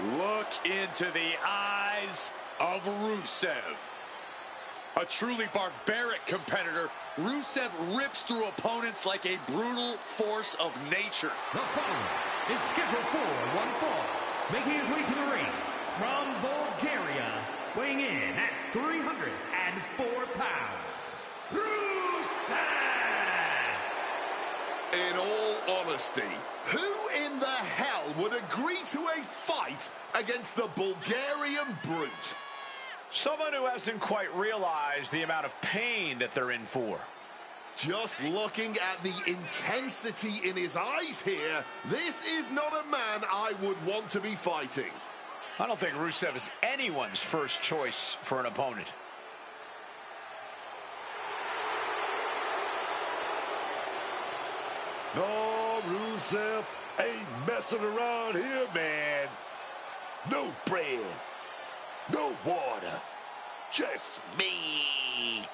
Look into the eyes of Rusev. A truly barbaric competitor, Rusev rips through opponents like a brutal force of nature. The following is scheduled for one fall, making his way to the ring from Bulgaria, weighing in at 304 pounds, Rusev! In all honesty, who in the hell would agree to a fight against the Bulgarian brute? Someone who hasn't quite realized the amount of pain that they're in for. Just looking at the intensity in his eyes here, this is not a man I would want to be fighting. I don't think Rusev is anyone's first choice for an opponent. No, Rusev ain't messing around here, man. No bread, no water, just meat.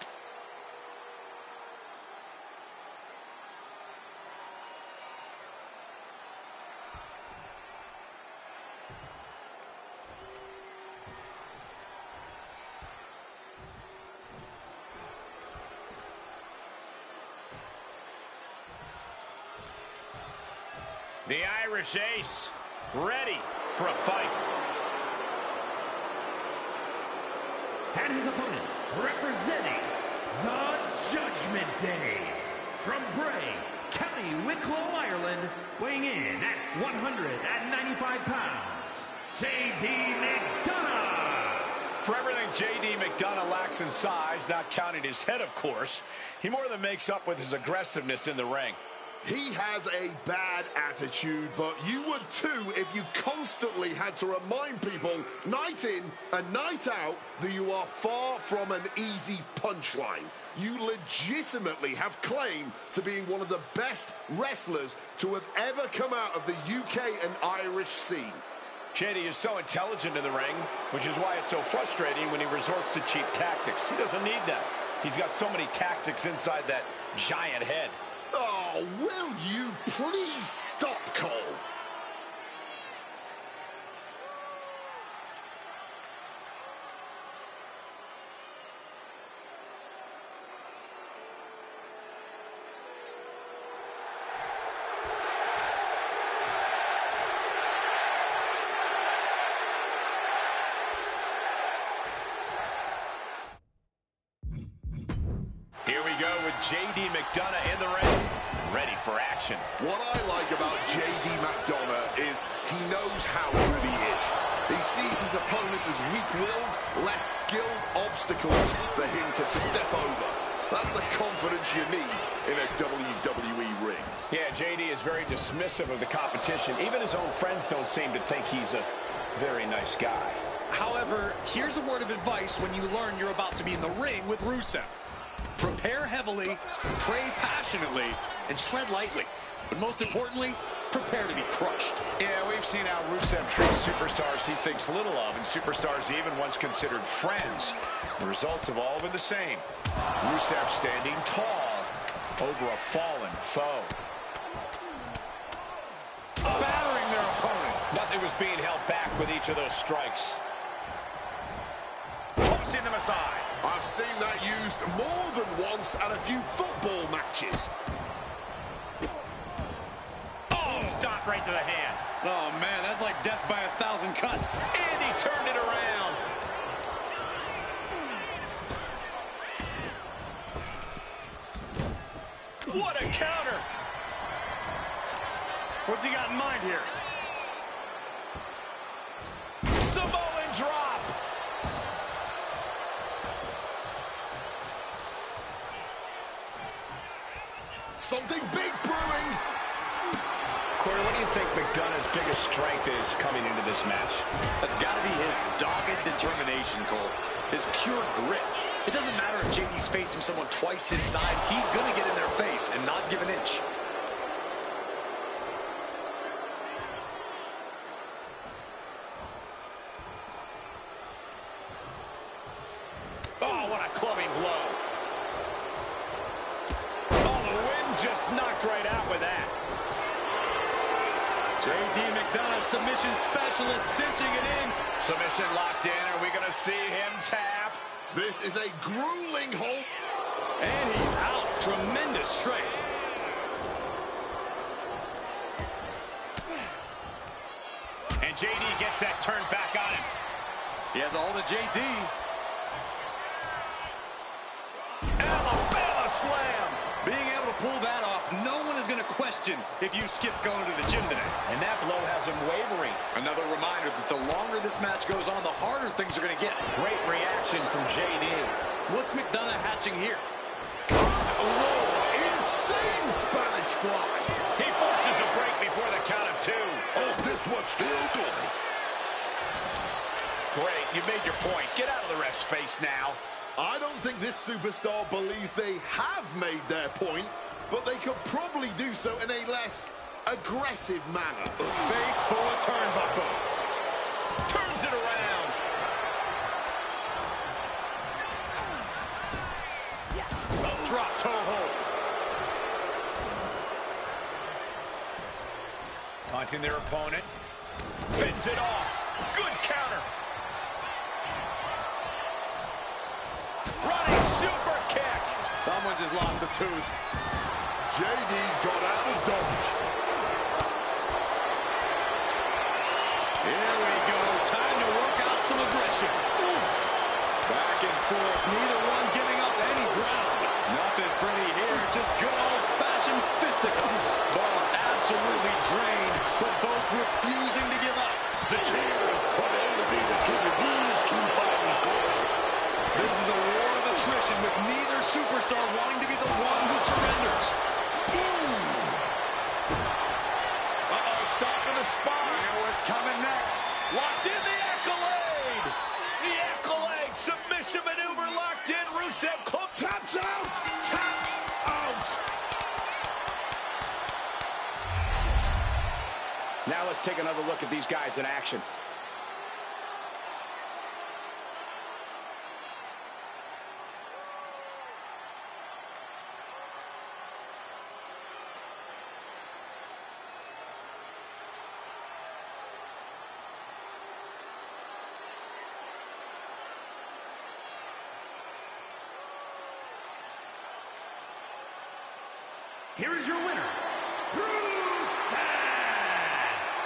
The Irish Ace, ready for a fight. And his opponent, representing the Judgment Day, from Bray, County Wicklow, Ireland, weighing in at 195 pounds, J.D. McDonough. For everything J.D. McDonough lacks in size, not counting his head, of course, he more than makes up with his aggressiveness in the ring. He has a bad attitude, but you would too if you constantly had to remind people, night in and night out, that you are far from an easy punchline. You legitimately have claim to being one of the best wrestlers to have ever come out of the UK and Irish scene. JD is so intelligent in the ring, which is why it's so frustrating when he resorts to cheap tactics. He doesn't need them. He's got so many tactics inside that giant head. Oh, will you please stop, Cole? Here we go with J.D. McDonough in the ring, ready for action. What I like about J.D. McDonough is he knows how good he is. He sees his opponents as weak-willed, less skilled obstacles for him to step over. That's the confidence you need in a WWE ring. Yeah, J.D. is very dismissive of the competition. Even his own friends don't seem to think he's a very nice guy. However, here's a word of advice when you learn you're about to be in the ring with Rusev. Prepare heavily, pray passionately, and tread lightly. But most importantly, prepare to be crushed. Yeah, we've seen how Rusev treats superstars he thinks little of, and superstars he even once considered friends. The results have all been the same. Rusev standing tall over a fallen foe. Battering their opponent. Nothing was being held back with each of those strikes. Tossing them aside. I've seen that used more than once at a few football matches. Oh, stop right to the hand. Oh, man, that's like death by 1,000 cuts. And he turned it around. What a counter. What's he got in mind here? Samoan drop. Something big brewing. Corey, what do you think McDonough's biggest strength is coming into this match? That's got to be his dogged determination, Cole. His pure grit. It doesn't matter if JD's facing someone twice his size. He's going to get in their face and not give an inch. Oh, what a clubbing blow. Oh, the wind just knocked right out with that. J.D. McDonough submission specialist cinching it in. Submission locked in. Are we going to see him tap? This is a grueling hold. And he's out. Tremendous strength. And JD gets that turned back on him. He has all the JD. Alabama slam. Being able to pull that off, no one is going to question if you skip going to the gym today. And that blow has him wavering. Another reminder that the longer this match goes on, the harder things are going to get. Great reaction from JD. What's McDonough hatching here? Oh, insane Spanish fly. He forces a break before the count of 2. Oh, this one's still going. Great, you made your point. Get out of the ref's face now. I don't think this superstar believes they have made their point, but they could probably do so in a less aggressive manner. Face full of turnbuckle. Turns it around. Drop toe hold. Taunting their opponent. Fends it off. Good counter. Running super kick. Someone just lost a tooth. JD got out of dodge. Here we go. Time to work out some aggression. Oof. Back and forth. Neither one giving up any ground. Nothing pretty here. Just good old-fashioned fisticuffs. Both absolutely drained, but both refusing to give up. The cheers are elevated to these two fighters. This is a war of attrition with neither superstar wanting to be the one who surrenders. Boom! Uh-oh, stop in the spine. You know what's coming next. Locked in the accolade. The accolade submission maneuver locked in. Rusev Taps out! Taps out! Now let's take another look at these guys in action. Here is your winner, Rusev!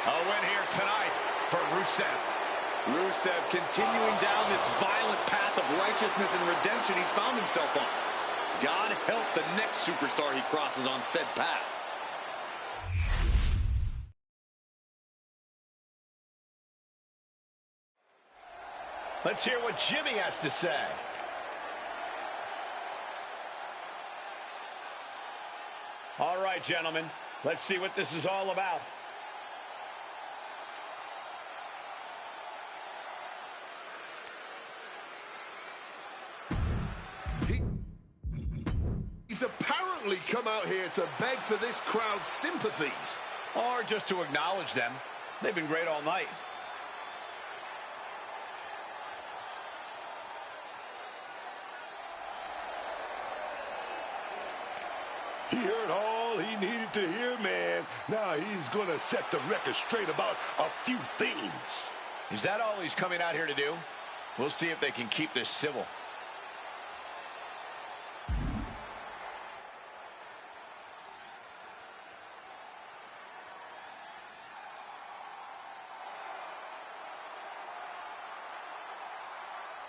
A win here tonight for Rusev. Rusev continuing down this violent path of righteousness and redemption he's found himself on. God help the next superstar he crosses on said path. Let's hear what Jimmy has to say. All right, gentlemen, let's see what this is all about. He's apparently come out here to beg for this crowd's sympathies. Or just to acknowledge them. They've been great all night. He heard all he needed to hear, man. Now he's going to set the record straight about a few things. Is that all he's coming out here to do? We'll see if they can keep this civil.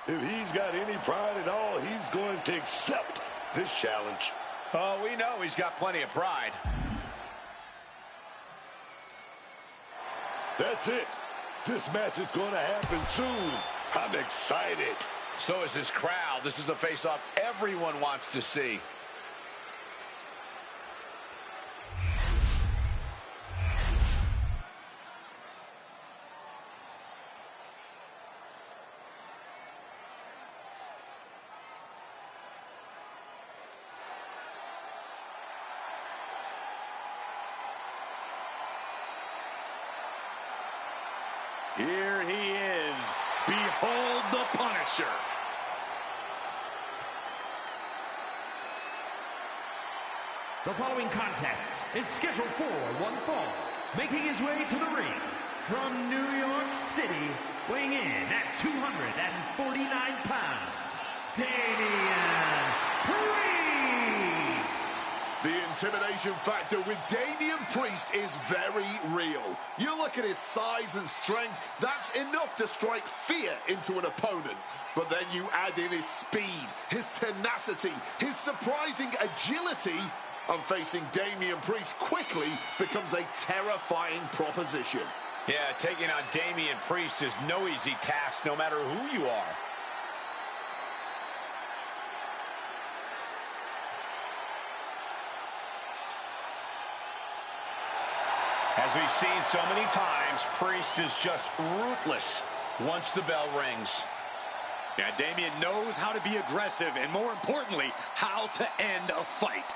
If he's got any pride at all, he's going to accept this challenge. Oh, we know he's got plenty of pride. That's it. This match is going to happen soon. I'm excited. So is this crowd. This is a face-off everyone wants to see. Here he is. Behold the Punisher. The following contest is scheduled for one fall. Making his way to the ring from New York City, weighing in at 249 pounds, Damian Priest. The intimidation factor with Damian Priest is very real. You look at his size and strength, that's enough to strike fear into an opponent. But then you add in his speed, his tenacity, his surprising agility, and facing Damian Priest quickly becomes a terrifying proposition. Yeah, taking on Damian Priest is no easy task, no matter who you are. As we've seen so many times, Priest is just ruthless once the bell rings. Yeah, Damian knows how to be aggressive and, more importantly, how to end a fight.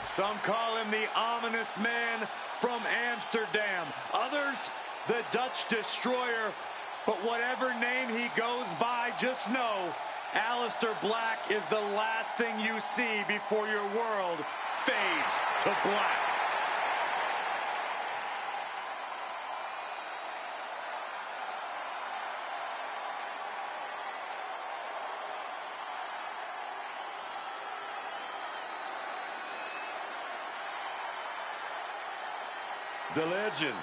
Some call him the ominous man from Amsterdam. Others, the Dutch Destroyer. But whatever name he goes by, just know Aleister Black is the last thing you see before your world fades to black. The legend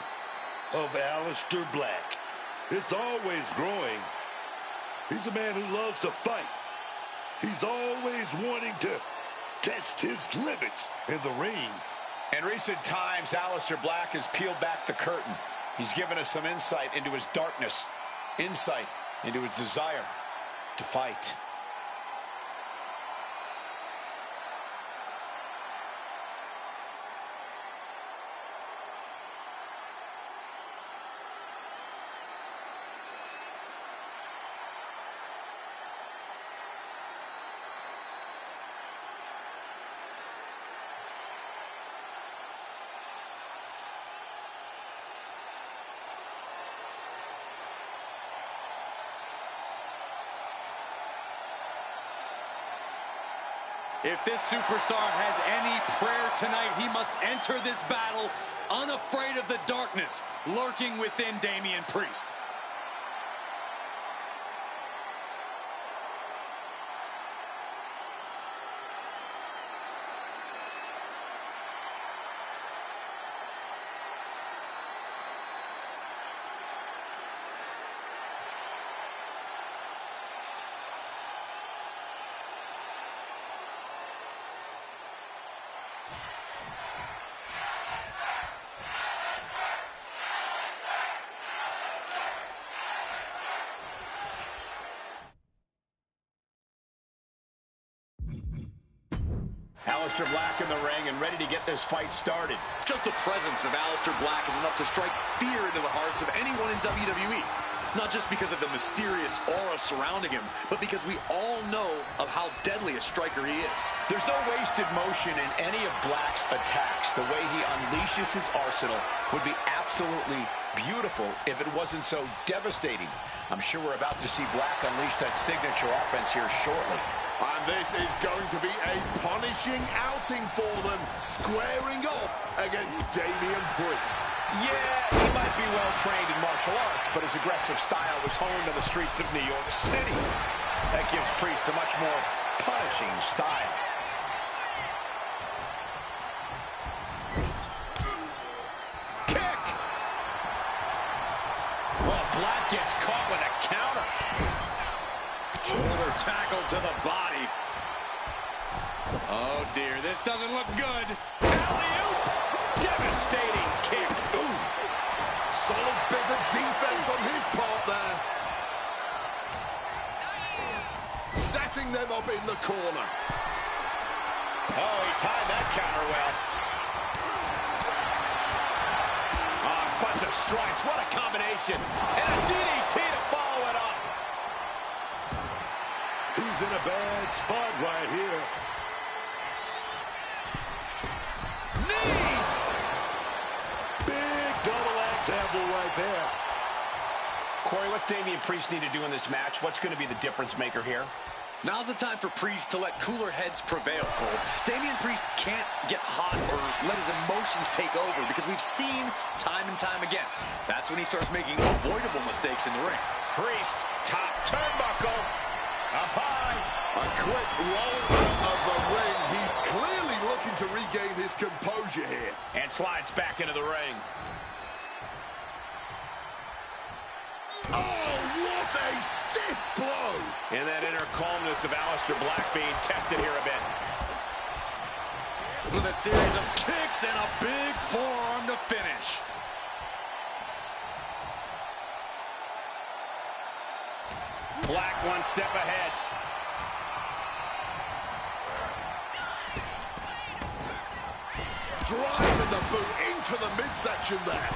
of Aleister Black. It's always growing. He's a man who loves to fight. He's always wanting to test his limits in the ring. In recent times, Aleister Black has peeled back the curtain. He's given us some insight into his darkness, insight into his desire to fight. If this superstar has any prayer tonight, he must enter this battle unafraid of the darkness lurking within Damian Priest. Aleister Black in the ring and ready to get this fight started. Just the presence of Aleister Black is enough to strike fear into the hearts of anyone in WWE. Not just because of the mysterious aura surrounding him, but because we all know of how deadly a striker he is. There's no wasted motion in any of Black's attacks. The way he unleashes his arsenal would be absolutely beautiful if it wasn't so devastating. I'm sure we're about to see Black unleash that signature offense here shortly. And this is going to be a punishing outing for them, squaring off against Damian Priest. Yeah, he might be well trained in martial arts, but his aggressive style was honed on the streets of New York City. That gives Priest a much more punishing style. Kick! Well, Black gets caught with a counter. Shoulder tackle to the body. Oh dear, this doesn't look good. Alley-oop! Devastating kick. Ooh. Solid bit of defense on his part there. Setting them up in the corner. Oh, he timed that counter well. Oh, a bunch of strikes. What a combination. And a DDT to follow it up. He's in a bad spot right here. there. Corey, what's Damian Priest need to do in this match? What's going to be the difference maker here? Now's the time for Priest to let cooler heads prevail, Cole. Damian Priest can't get hot or let his emotions take over because we've seen time and time again. That's when he starts making avoidable mistakes in the ring. Priest, top turnbuckle, up high. A quick roll out of the ring. He's clearly looking to regain his composure here. And slides back into the ring. Oh, what a stiff blow. And that inner calmness of Aleister Black being tested here a bit. With a series of kicks and a big forearm to finish. Black one step ahead. Driving the boot into the midsection there.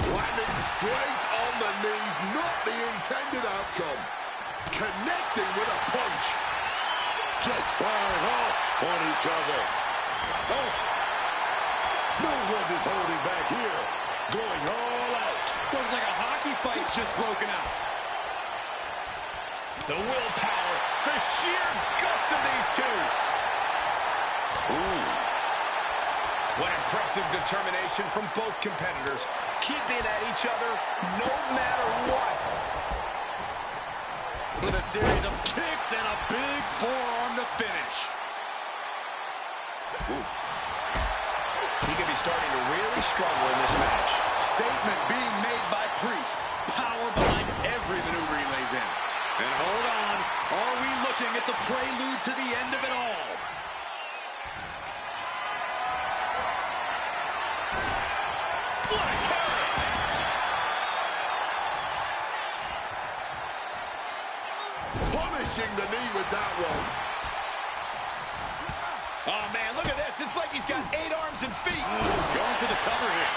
Landing straight on the knees, not the intended outcome. Connecting with a punch. Just firing off on each other. Oh, no one is holding back here. Going all out. Looks like a hockey fight's just broken out. The willpower, the sheer guts of these two. Ooh. What impressive determination from both competitors, keeping at each other no matter what. With a series of kicks and a big forearm to finish. Ooh. He could be starting to really struggle in this match. Statement being made by Priest. Power behind every maneuver he lays in. And hold on, are we looking at the prelude to the end of it all? What a counter! Punishing the knee with that one. Oh, man, look at this. It's like he's got 8 arms and feet. Going for the cover here.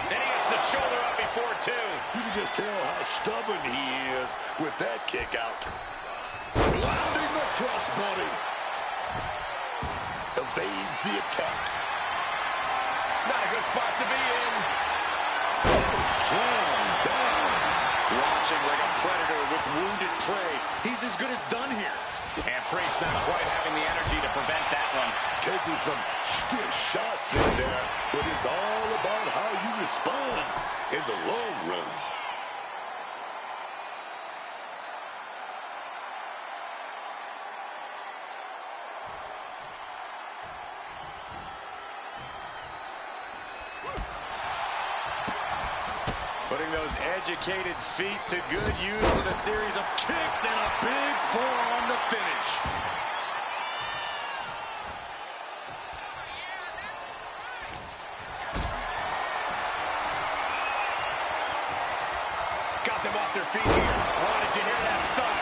Then he gets the shoulder up before, too. You can just tell how stubborn he is with that kick out. Landing the crossbody. Evades the attack. Not a good spot to be in. Slam down. Watching like a predator with wounded prey. He's as good as done here. And Priest not quite having the energy to prevent that one. Taking some stiff shots in there, but it's all about how you respond in the long run. Putting those educated feet to good use with a series of kicks and a big forearm to finish. Got them off their feet here. Oh, did you hear that thud?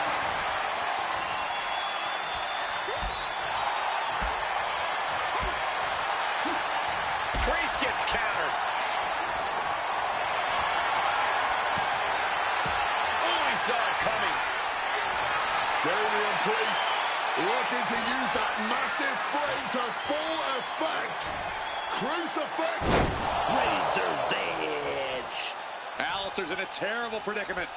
Priest gets countered. Saw it coming. Damian Priest looking to use that massive frame to full effect. Crucifix. Razor's edge. Aleister's in a terrible predicament.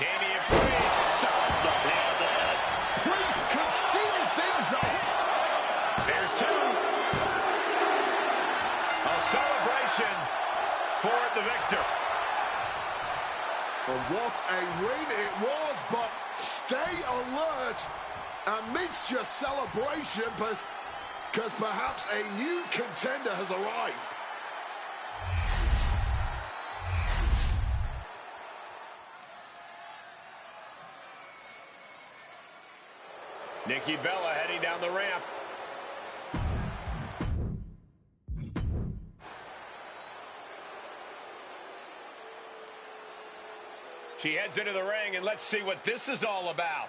Damian Priest. Sound the hammer. Priest can seal things up. There's 2. A celebration for the victor. And what a win it was, but stay alert amidst your celebration because perhaps a new contender has arrived. Nikki Bella heading down the ramp. She heads into the ring, and let's see what this is all about.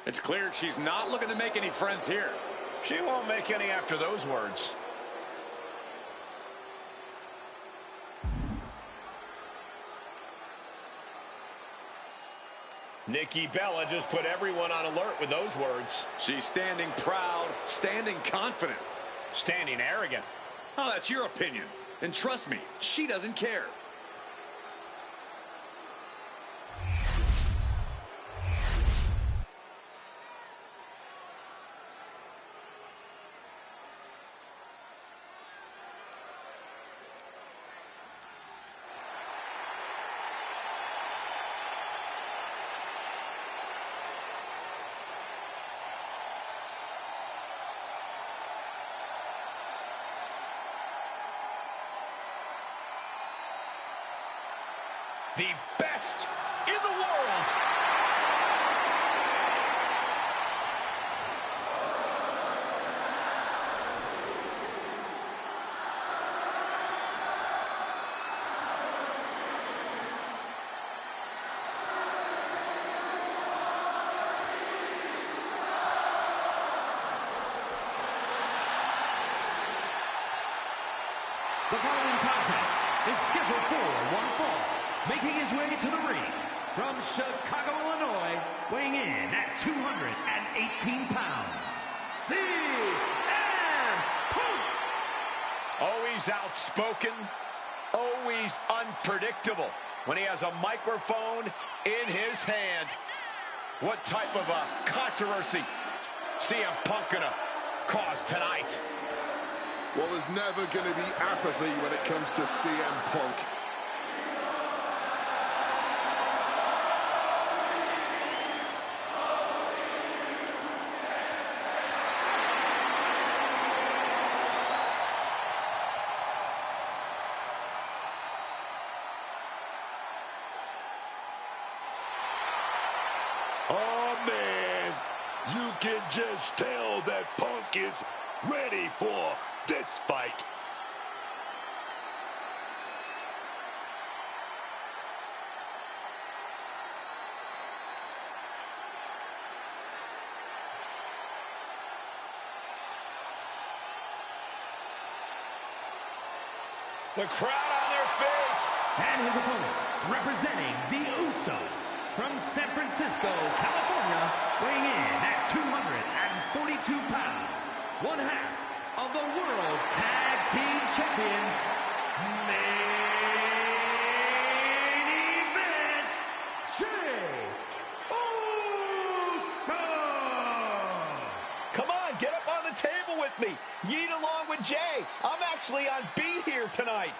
It's clear she's not looking to make any friends here. She won't make any after those words. Nikki Bella just put everyone on alert with those words. She's standing proud, standing confident. Standing arrogant. Oh, that's your opinion. And trust me, she doesn't care. The best in the world. The following contest is scheduled for one fall. Making his way to the ring from Chicago, Illinois, weighing in at 218 pounds, CM Punk! Always outspoken, always unpredictable when he has a microphone in his hand. What type of a controversy CM Punk gonna cause tonight? Well, there's never going to be apathy when it comes to CM Punk. Oh, man, you can just tell that Punk is ready for this fight. The crowd on their feet. And his opponent, representing the Usos, from San Francisco, California, weighing in at 242 pounds, one half of the World Tag Team Champions, main event, Jey Uso! Come on, get up on the table with me. Yeet along with Jey. I'm actually on B here tonight.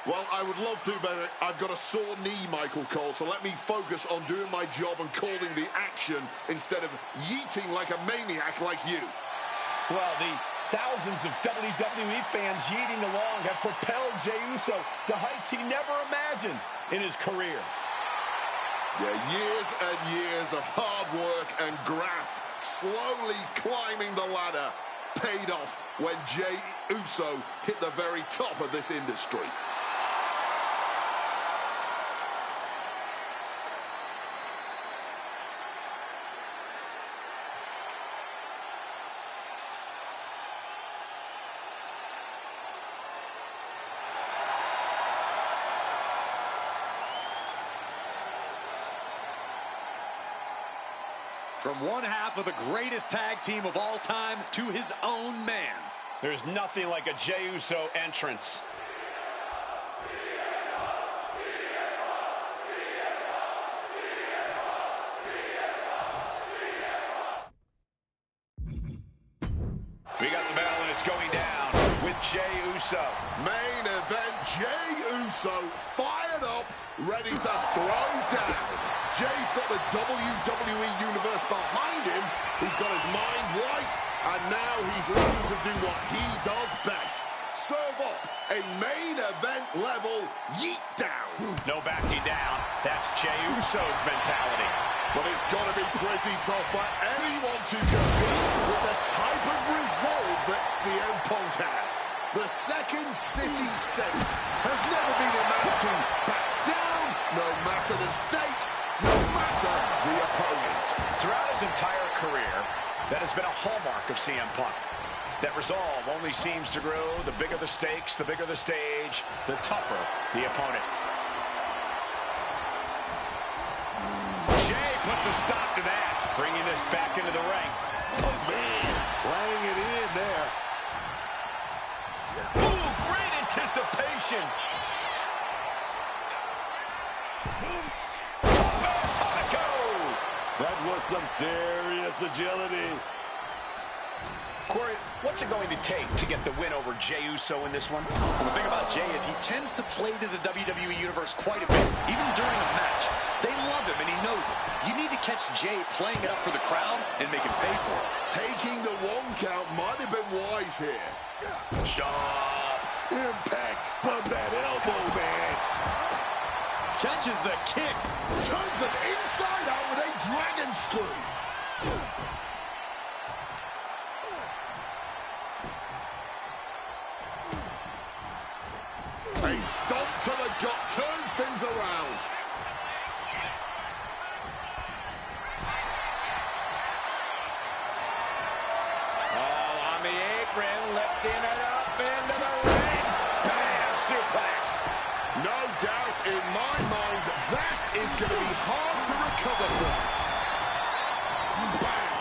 Well, I would love to, but I've got a sore knee, Michael Cole, so let me focus on doing my job and calling the action instead of yeeting like a maniac like you. Well, the thousands of WWE fans yeeting along have propelled Jey Uso to heights he never imagined in his career. Yeah, years and years of hard work and graft, slowly climbing the ladder, paid off when Jey Uso hit the very top of this industry. From one half of the greatest tag team of all time to his own man. There's nothing like a Jey Uso entrance. We got the bell and it's going down with Jey Uso. Main event, Jey Uso fired up, ready to throw down. Jey's got the WWE Universe behind him. He's got his mind right, and now he's looking to do what he does best. Serve up a main event level yeet down. No backing down. That's Jey Uso's mentality. But it's got to be pretty tough for anyone to compete with the type of resolve that CM Punk has. The Second City Saint has never been a man to back down, no matter the stakes, no matter the opponent. Throughout his entire career, that has been a hallmark of CM Punk. That resolve only seems to grow. The bigger the stakes, the bigger the stage, the tougher the opponent. Jey a stop to that. Bringing this back into the ring. Oh, man. Laying it in there. Ooh, great anticipation. That was some serious agility. Corey, what's it going to take to get the win over Jey Uso in this one? Well, the thing about Jey is he tends to play to the WWE Universe quite a bit, even during a match. They love him, and he knows it. You need to catch Jey playing it up for the crowd and make him pay for it. Taking the 1 count might have been wise here. Sharp impact from that elbow, man. Catches the kick. Turns them inside out with a dragon screw. A stomp to the gut turns things around. Oh, on the apron, lifting it up into the ring. Bam, suplex. No doubt in my mind, that is going to be hard to recover from. Bam!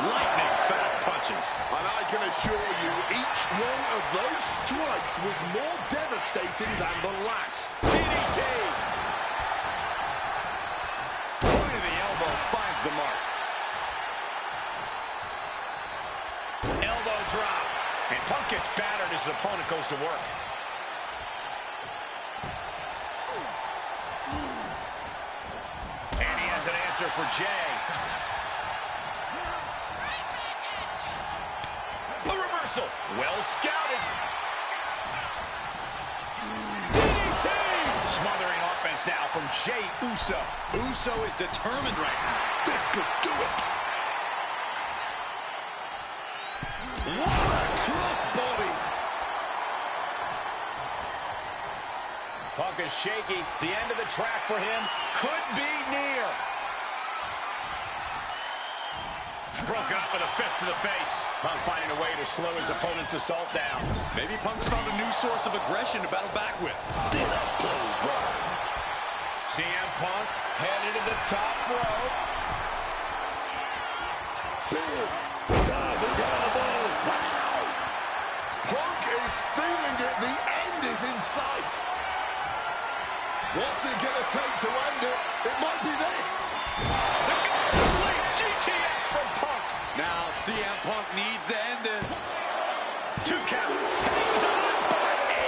Lightning fast punches. And I can assure you, each one of those strikes was more devastating than the last. DDT. Point of the elbow finds the mark. Elbow drop. And Punk gets battered as his opponent goes to work. And he has an answer for Jey. A reversal. Well scouted. DDT. Smothering offense now from Jey Uso. Uso is determined right now. This could do it. What a crossbody! Punk is shaky. The end of the track for him could be near. Broken up with a fist to the face. Punk finding a way to slow his opponent's assault down. Maybe Punk's found a new source of aggression to battle back with. CM Punk headed to the top rope. Punk is feeling it. The end is in sight. What's it going to take to end it? It might be this. Sleep GTS from Punk. Now CM Punk needs to end this. 2 count. Hangs on by a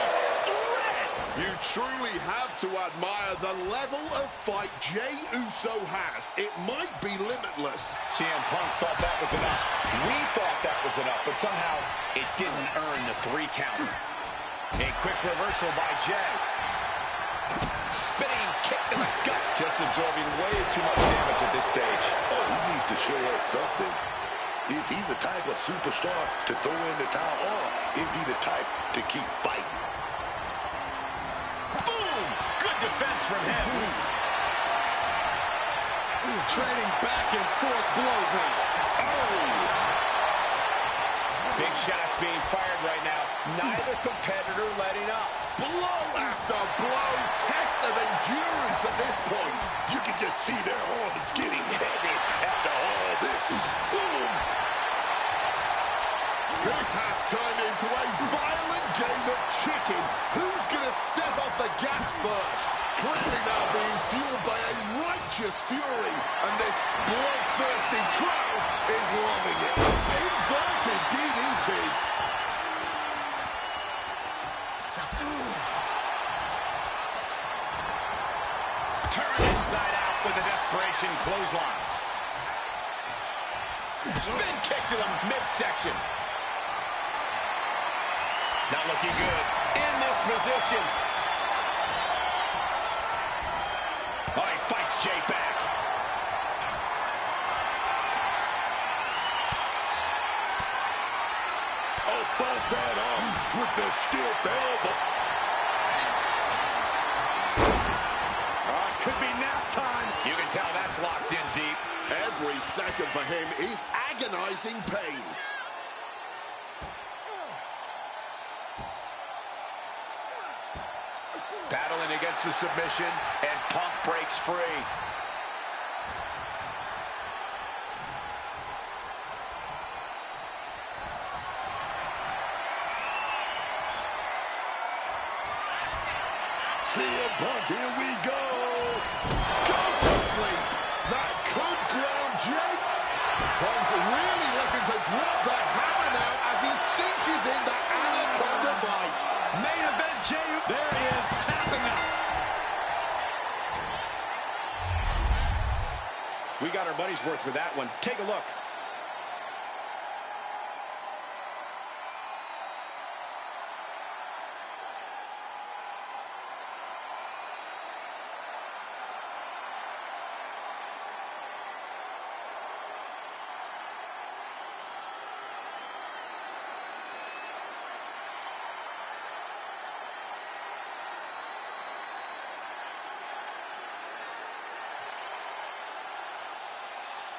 thread. You truly have to admire the level of fight Jey Uso has. It might be limitless. CM Punk thought that was enough. We thought that was enough, but somehow it didn't earn the 3 count. A quick reversal by Jey. Spinning kick to the gut. Just absorbing way too much damage at this stage. Oh, he needs to show us something. Is he the type of superstar to throw in the towel, or is he the type to keep fighting? Boom! Good defense from him. Trading back and forth blows now. Oh! Big shots being fired right now. Neither competitor letting up. Blow after blow. Test of endurance at this point. You can just see their arms getting heavy after all this. Boom! This has turned into a violent game of chicken. Who's going to step off the gas first? Clearly now being fueled by a righteous fury. And this bloodthirsty crowd is loving it. Inverted DDT. Turn inside out with a desperation clothesline. Spin kick to the midsection. Not looking good in this position. Oh, he fights Jey back. Oh, thought that off with the stiff elbow. Could be nap time. You can tell that's locked in deep. Every second for him is agonizing pain. Battling against the submission, and Punk breaks free. CM Punk, here we go. Go to sleep. That could ground Jake. Punk really looking to drop the hammer now as he cinches in that anaconda vice. Main event, Jey. There he is, tapping out. We got our money's worth with that one. Take a look.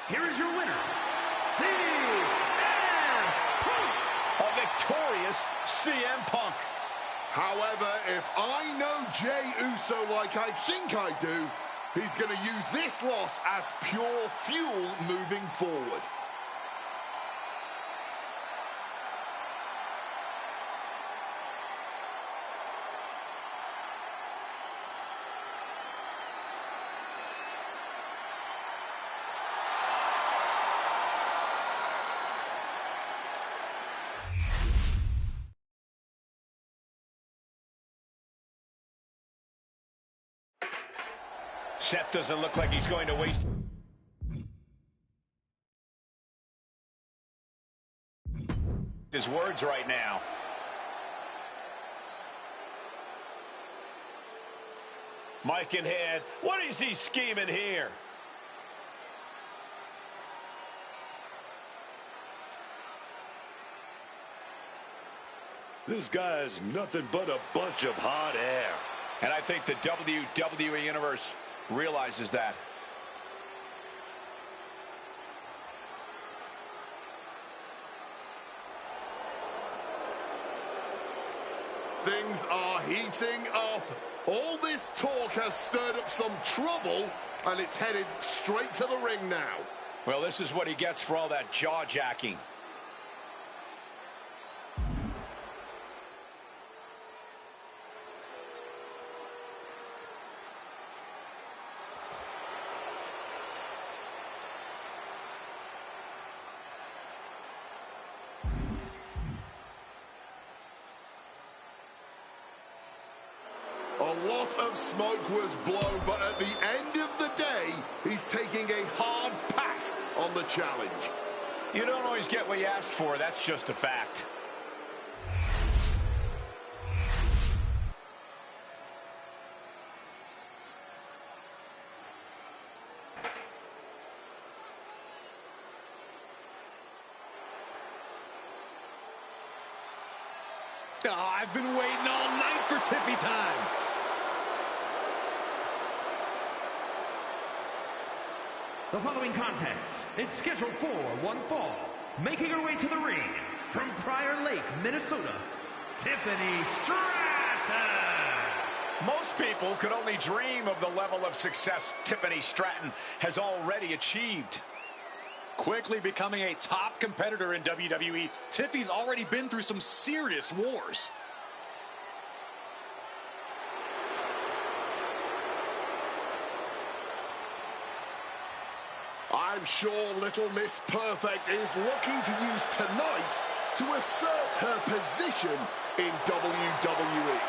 Here is your winner, CM Punk. A victorious CM Punk. However, if I know Jey Uso like I think I do, he's going to use this loss as pure fuel moving forward. Seth doesn't look like he's going to waste his words right now. Mike in hand. What is he scheming here? This guy is nothing but a bunch of hot air. And I think the WWE Universe realizes that. Things are heating up. All this talk has stirred up some trouble, and it's headed straight to the ring now. Well, this is what he gets for all that jaw-jacking. A lot of smoke was blown, but at the end of the day, he's taking a hard pass on the challenge. You don't always get what you ask for. That's just a fact. Oh, I've been waiting all night for Tiffy time. The following contest is scheduled for one fall. Making her way to the ring from Prior Lake, Minnesota, Tiffany Stratton. Most people could only dream of the level of success Tiffany Stratton has already achieved. Quickly becoming a top competitor in WWE, Tiffy's already been through some serious wars. I'm sure Little Miss Perfect is looking to use tonight to assert her position in WWE.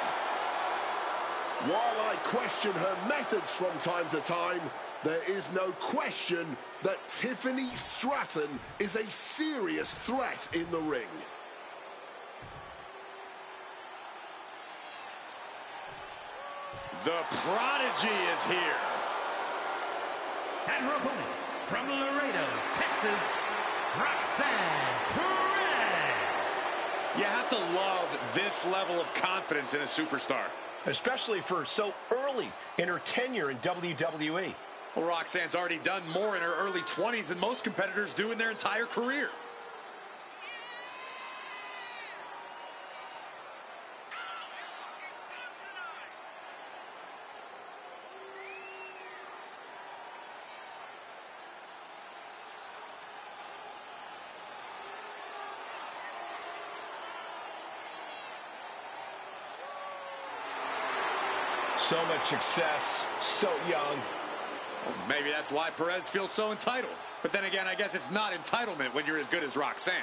While I question her methods from time to time, there is no question that Tiffany Stratton is a serious threat in the ring. The Prodigy is here. And her opponent, from Laredo, Texas, Roxanne Perez. You have to love this level of confidence in a superstar. Especially for so early in her tenure in WWE. Well, Roxanne's already done more in her early 20s than most competitors do in their entire career. So much success, so young. Well, maybe that's why Perez feels so entitled. But then again, I guess it's not entitlement when you're as good as Roxanne.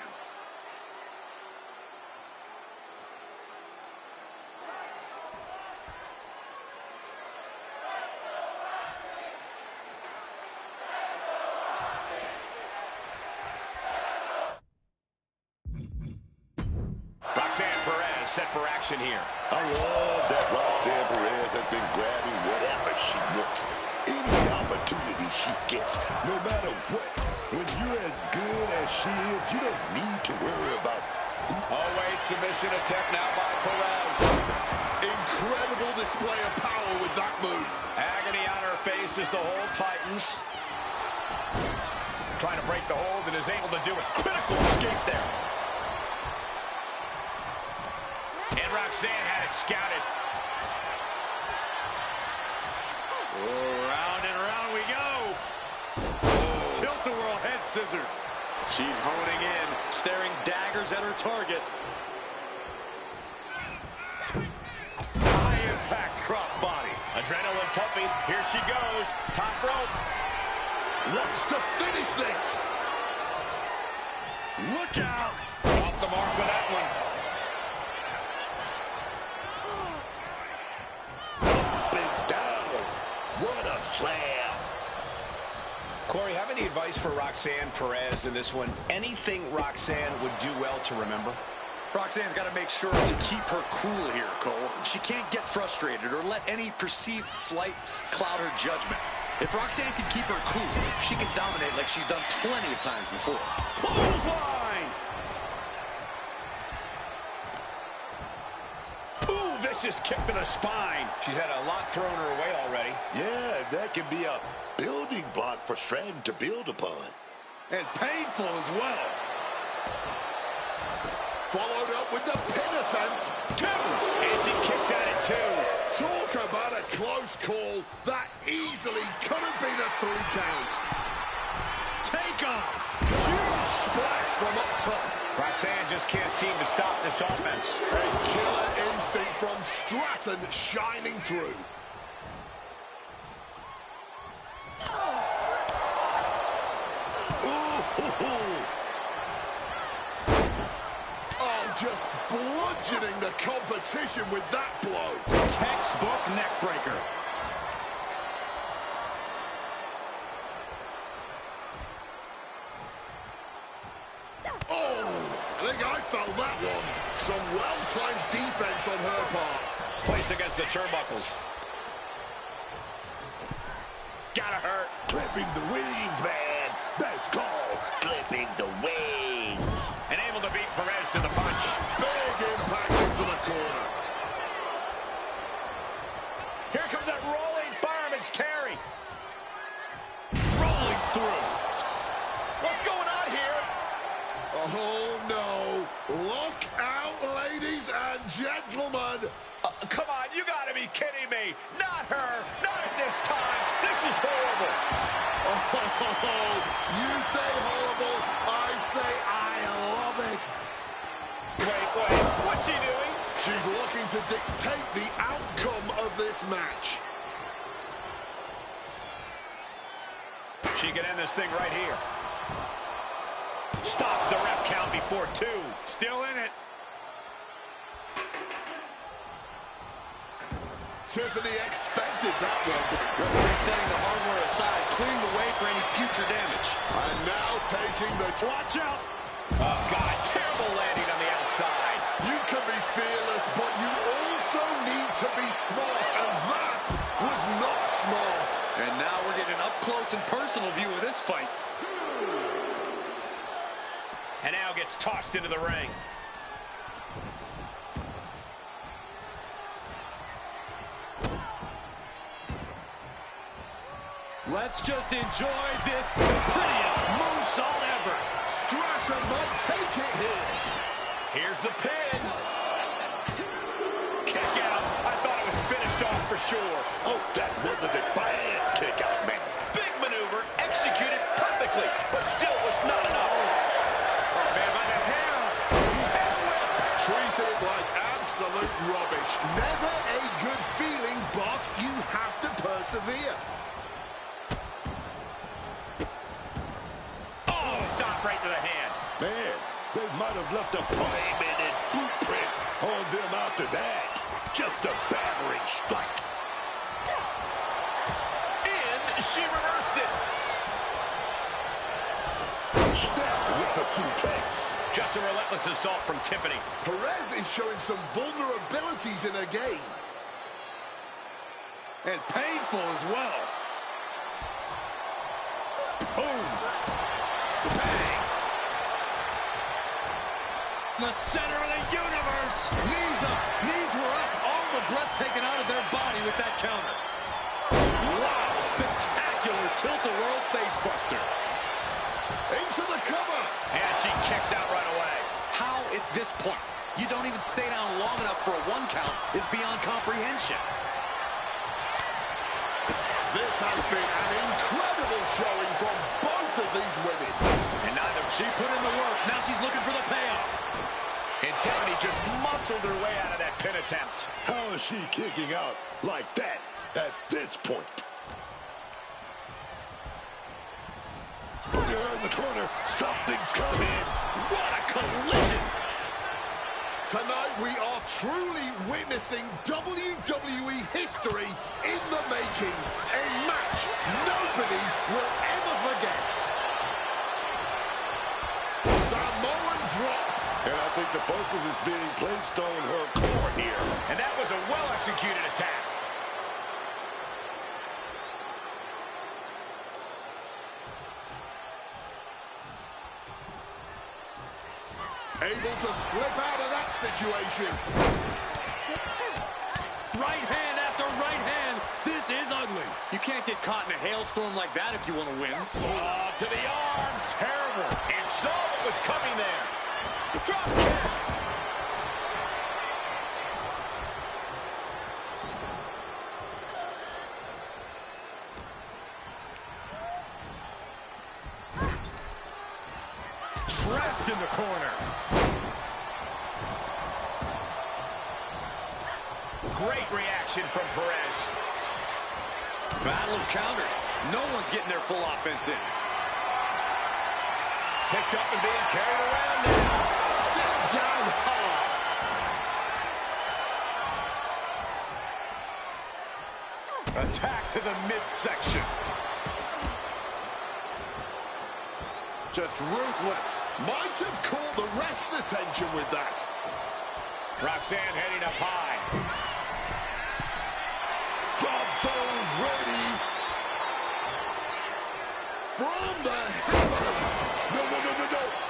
Roxanne Perez set for action here. I love that Roxanne Perez has been grabbing whatever she wants. Any opportunity she gets, no matter what. When you're as good as she is, you don't need to worry about who. Oh, wait, submission attempt now by Perez. Incredible display of power with that move. Agony on her face as the hold tightens. Trying to break the hold and is able to do it. Pinnacle escape there. And Roxanne had it scouted. Round and round we go. Tilt-a-whirl head scissors. She's honing in, staring daggers at her target. High impact crossbody. Adrenaline pumping. Here she goes. Top rope. Wants to finish this. Look out. Off the mark with that one. Up and down. What a slam. Corey, have any advice for Roxanne Perez in this one? Anything Roxanne would do well to remember? Roxanne's got to make sure to keep her cool here, Cole. She can't get frustrated or let any perceived slight cloud her judgment. If Roxanne can keep her cool, she can dominate like she's done plenty of times before. Clothesline. Ooh, vicious kick to the spine. She's had a lot thrown her way already. Yeah, that can be a building block for Stratton to build upon. And painful as well. Followed up with the pin attempt. Two. And she kicks out at two. Talk about a close call. That easily could have been a 3 count. Take off. Huge splash from up top. Roxanne just can't seem to stop this offense. A killer instinct from Stratton shining through. Oh, just bludgeoning the competition with that blow. Textbook neck breaker. Oh, I think I felt that one. Some well-timed defense on her part. Placed against the turnbuckles. Gotta hurt. Clipping the wings, man. That's called clipping the wings. And able to beat Perez to the punch. Big impact into the corner. Here comes that rolling fireman's carry. Rolling through. What's going on here? Oh, no. Look out, ladies and gentlemen. Come on, you gotta be kidding me. Not her. Not at this time. This is horrible. Oh, you say horrible. I say I love it. Wait. What's she doing? She's looking to dictate the outcome of this match. She can end this thing right here. Stops the ref count before 2. Still in it. Tiffany expected that one. Referee setting the hardware aside, clearing the way for any future damage. And now taking the... Watch out. Oh, God. Terrible landing on the outside. You can be fearless, but you also need to be smart, and that was not smart. And now we're getting an up-close and personal view of this fight. And now gets tossed into the ring. Let's just enjoy this prettiest moonsault ever. Stratton might take it here. Here's the pin. Kick out. I thought it was finished off for sure. Oh, that wasn't a bad kick out, man. Big maneuver, executed perfectly, but still was not enough. Oh, man, by the hair. Treated like absolute Absolute rubbish. Never a good feeling, but you have to persevere. Oh, stop right to the hand. Man, they might have left a play-minute boot print on them after that. Just a battering strike. And she reversed it. Snap with the suplex. Just a relentless assault from Tiffany. Perez is showing some vulnerabilities in her game. And painful as well. Boom. Bang. The center of the universe. Knees up. Knees were up. All the breath taken out of their body with that counter. Wow. Spectacular tilt-a-whirl facebuster. Into the cover. And she kicks out right away. How at this point you don't even stay down long enough for a 1 count is beyond comprehension. This has been an incredible showing from both of these women. And neither. She put in the work. Now she's looking for the payoff. And Tiffany just muscled her way out of that pin attempt. How is she kicking out like that at this point? Look at her in the corner. Something's coming. What a collision. Tonight we are truly witnessing WWE history in the making. A match nobody will ever forget. Samoan drop. And I think the focus is being placed on her core here. And that was a well-executed attack. Able to slip out of that situation. Right hand after right hand. This is ugly. You can't get caught in a hailstorm like that if you want to win. Oh, to the arm. Terrible. And saw what was coming there. Drop kick. Trapped in the corner. Great reaction from Perez. Battle of counters. No one's getting their full offense in. Picked up and being carried around now. Sit down hard. Attack to the midsection. Just ruthless. Might have caught the ref's attention with that. Roxanne heading up high. Drop those ready. From the heavens. No.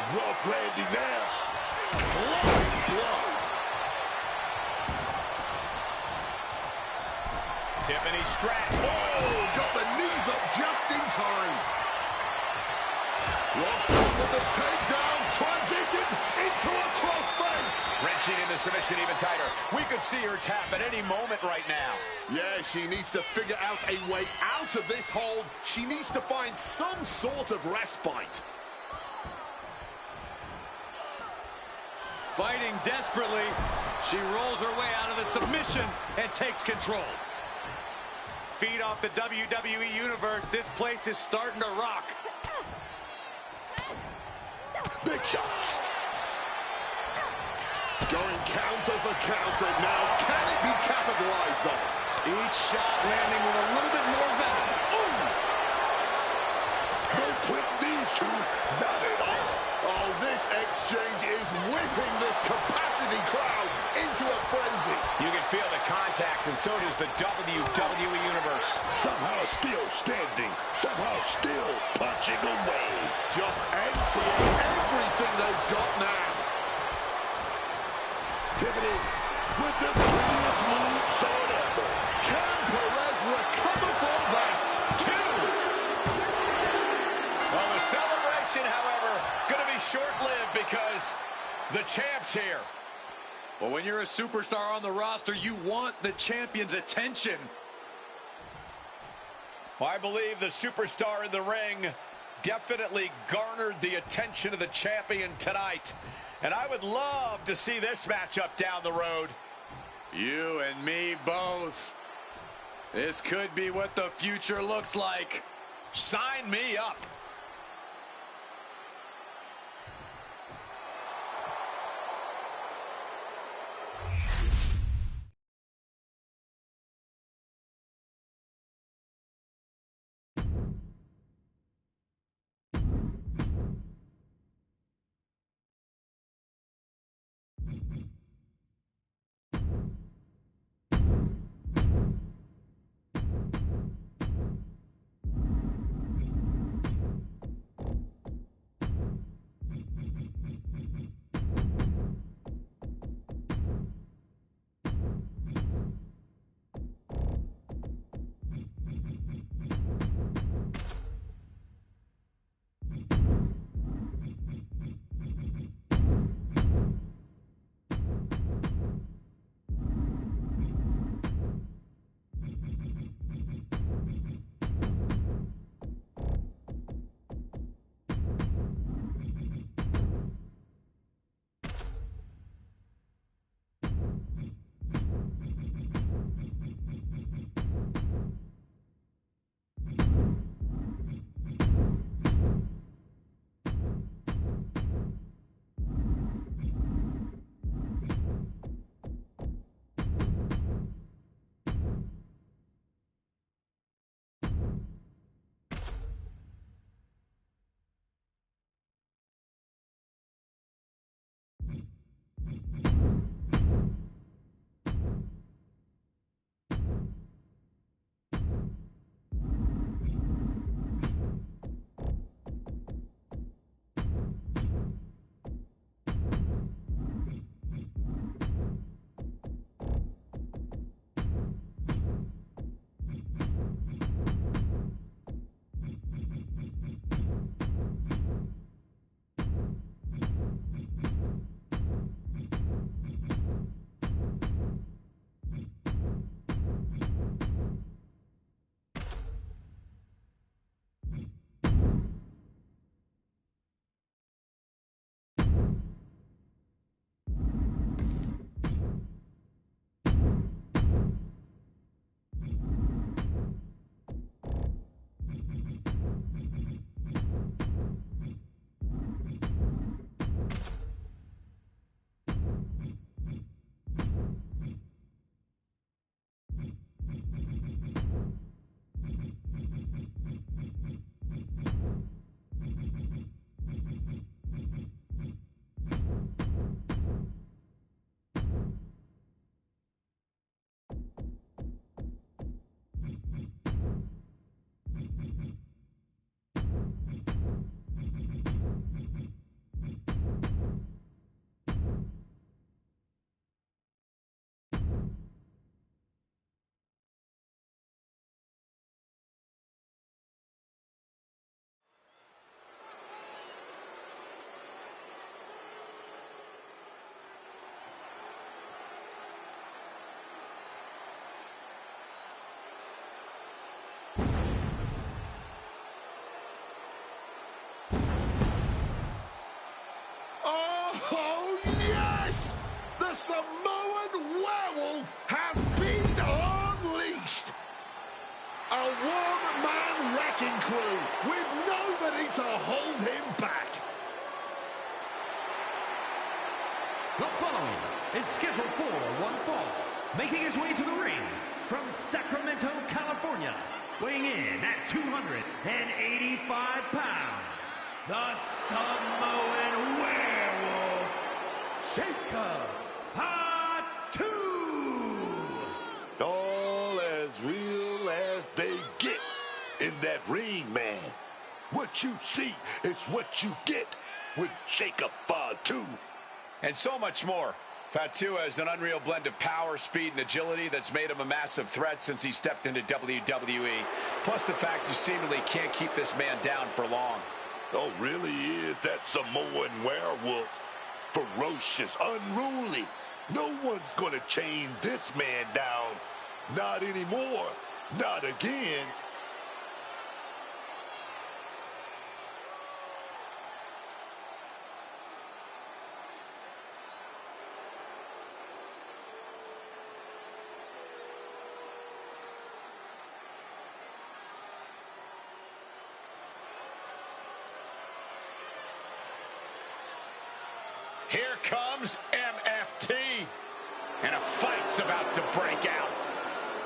Rough landing now. Flying blow. Tiffany Stratton. Oh, got the knees up just in time. Roxanne with the takedown. Transitions into a crossface. Wrenching in the submission even tighter. We could see her tap at any moment right now. Yeah, she needs to figure out a way out of this hold. She needs to find some sort of respite. Fighting desperately. She rolls her way out of the submission and takes control. Feed off the WWE Universe. This place is starting to rock. Big shots. Going counter for counter. Now, can it be capitalized on? Each shot landing with a little bit more venom. Ooh! No quick these two. Not at all. Oh, this exchange is whipping this capacity crowd into a frenzy. You can feel the contact, and so does the WWE Universe. Somehow still standing. Somehow still punching away. Just emptying everything they've got now. Tiffany with the prettiest moonsault ever. Can Perez recover from that? Well, the celebration, however, going to be short-lived because the champ's here. Well, when you're a superstar on the roster, you want the champion's attention. Well, I believe the superstar in the ring definitely garnered the attention of the champion tonight. And I would love to see this matchup down the road. You and me both. This could be what the future looks like. Sign me up. Oh, yes! The Samoan werewolf has been unleashed! A one-man wrecking crew with nobody to hold him back. The following is scheduled for one fall, making his way to the ring from Sacramento, California, weighing in at 285 pounds, the Samoan werewolf, Jacob Fatu. All as real as they get in that ring, man. What you see is what you get with Jacob Fatu. And so much more. Fatu has an unreal blend of power, speed, and agility that's made him a massive threat since he stepped into WWE. Plus the fact you seemingly can't keep this man down for long. Oh, really is that Samoan werewolf. Ferocious, unruly. No one's gonna chain this man down. Not anymore. Not again. Here comes MFT. And a fight's about to break out.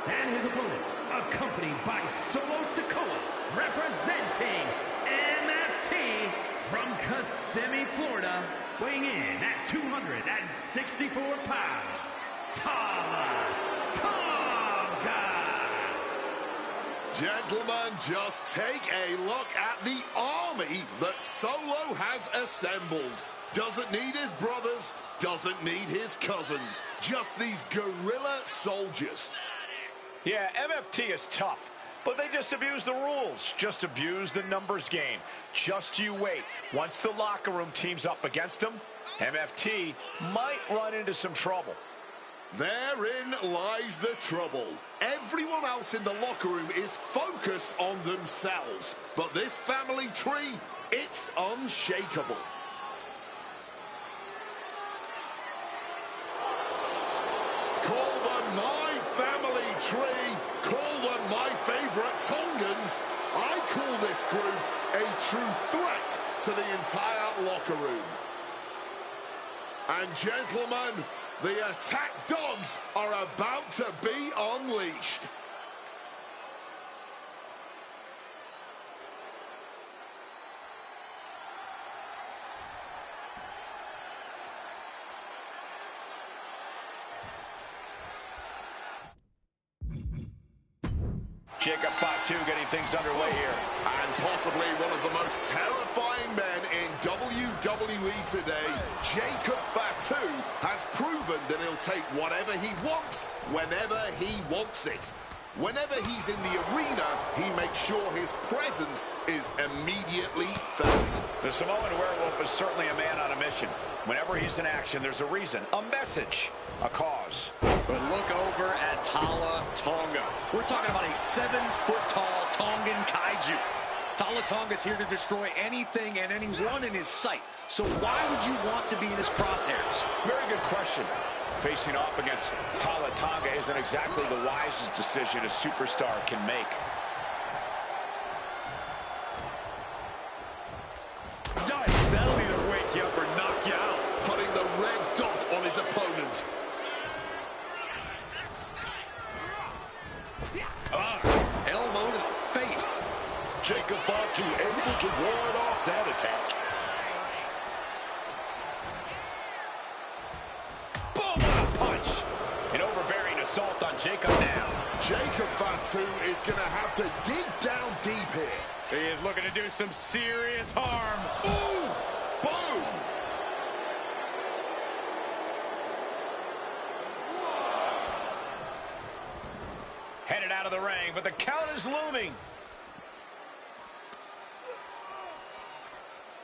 And his opponent, accompanied by Solo Sikoa, representing MFT from Kissimmee, Florida, weighing in at 264 pounds, Tama Tonga. Gentlemen, just take a look at the army that Solo has assembled. Doesn't need his brothers, doesn't need his cousins. Just these guerrilla soldiers. Yeah, MFT is tough, but they just abuse the rules. Just abuse the numbers game. Just you wait. Once the locker room teams up against them, MFT might run into some trouble. Therein lies the trouble. Everyone else in the locker room is focused on themselves. But this family tree, it's unshakable. Call them my family tree. Call them my favorite Tongans. I call this group a true threat to the entire locker room. And gentlemen, the attack dogs are about to be unleashed. Jacob Fatu getting things underway here. And possibly one of the most terrifying men in WWE today, Jacob Fatu has proven that he'll take whatever he wants, whenever he wants it. Whenever he's in the arena, he makes sure his presence is immediately felt. The Samoan Werewolf is certainly a man on a mission. Whenever he's in action, there's a reason, a message, a cause. But look over at Tama Tonga. We're talking about a 7-foot-tall Tongan kaiju. Tama Tonga's here to destroy anything and anyone in his sight. So why would you want to be in his crosshairs? Very good question. Facing off against Tama Tonga isn't exactly the wisest decision a superstar can make. Yikes, that'll either wake you up or knock you out. Putting the red dot on his opponent. Elbow to the face. Jacob Fatu able to ward off that attack. Boom, what a punch. An overbearing assault on Jacob now. Jacob Fatu is going to have to dig down deep here. He is looking to do some serious harm. Oof! Boom! Headed out of the ring, but the count is looming.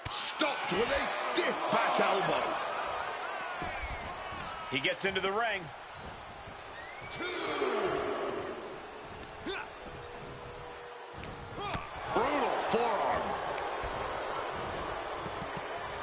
Stopped with a stiff back elbow. He gets into the ring. Brutal forearm.